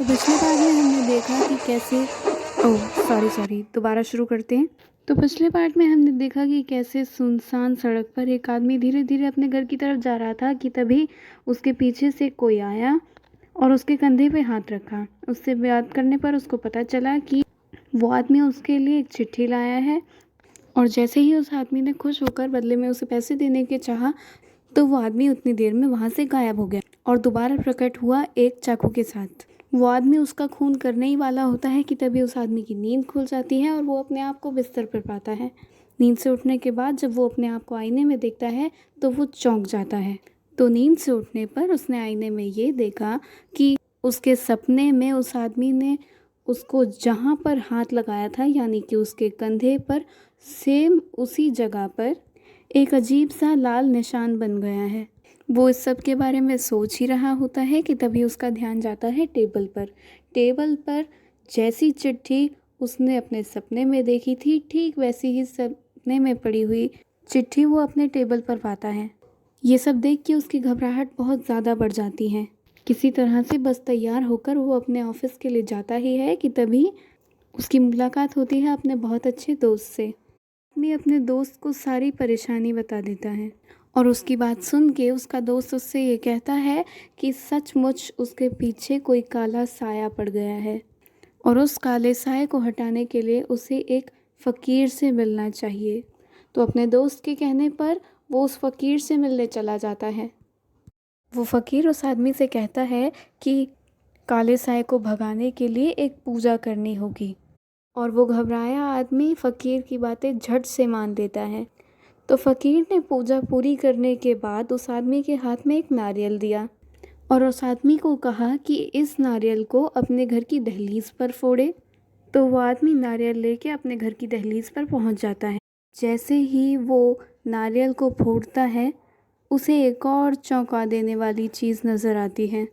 तो पिछले पार्ट में हमने देखा कि कैसे ओह सॉरी दोबारा शुरू करते हैं। तो पिछले पार्ट में हमने देखा कि कैसे सुनसान सड़क पर एक आदमी धीरे धीरे अपने घर की तरफ जा रहा था कि तभी उसके पीछे से कोई आया और उसके कंधे पे हाथ रखा। उससे बात करने पर उसको पता चला कि वो आदमी उसके लिए एक चिट्ठी लाया है और जैसे ही उस आदमी ने खुश होकर बदले में उसे पैसे देने के चाहा तो वो आदमी उतनी देर में वहाँ से गायब हो गया और दोबारा प्रकट हुआ एक चाकू के साथ। वो आदमी उसका खून करने ही वाला होता है कि तभी उस आदमी की नींद खुल जाती है और वो अपने आप को बिस्तर पर पाता है। नींद से उठने के बाद जब वो अपने आप को आईने में देखता है तो वो चौंक जाता है। तो नींद से उठने पर उसने आईने में ये देखा कि उसके सपने में उस आदमी ने उसको जहाँ पर हाथ लगाया था यानी कि उसके कंधे पर सेम उसी जगह पर एक अजीब सा लाल निशान बन गया है। वो इस सब के बारे में सोच ही रहा होता है कि तभी उसका ध्यान जाता है टेबल पर। टेबल पर जैसी चिट्ठी उसने अपने सपने में देखी थी ठीक वैसी ही सपने में पड़ी हुई चिट्ठी वो अपने टेबल पर पाता है। ये सब देख के उसकी घबराहट बहुत ज़्यादा बढ़ जाती है। किसी तरह से बस तैयार होकर वो अपने ऑफिस के लिए जाता ही है कि तभी उसकी मुलाकात होती है अपने बहुत अच्छे दोस्त से। आदमी अपने दोस्त को सारी परेशानी बता देता है और उसकी बात सुन के उसका दोस्त उससे ये कहता है कि सचमुच उसके पीछे कोई काला साया पड़ गया है और उस काले साये को हटाने के लिए उसे एक फ़कीर से मिलना चाहिए। तो अपने दोस्त के कहने पर वो उस फ़कीर से मिलने चला जाता है। वो फ़कीर उस आदमी से कहता है कि काले साये को भगाने के लिए एक पूजा करनी होगी और वो घबराया आदमी फ़कीर की बातें झट से मान लेता है। तो फ़कीर ने पूजा पूरी करने के बाद उस आदमी के हाथ में एक नारियल दिया और उस आदमी को कहा कि इस नारियल को अपने घर की दहलीज पर फोड़े। तो वो आदमी नारियल लेके अपने घर की दहलीज पर पहुंच जाता है। जैसे ही वो नारियल को फोड़ता है उसे एक और चौंका देने वाली चीज़ नज़र आती है।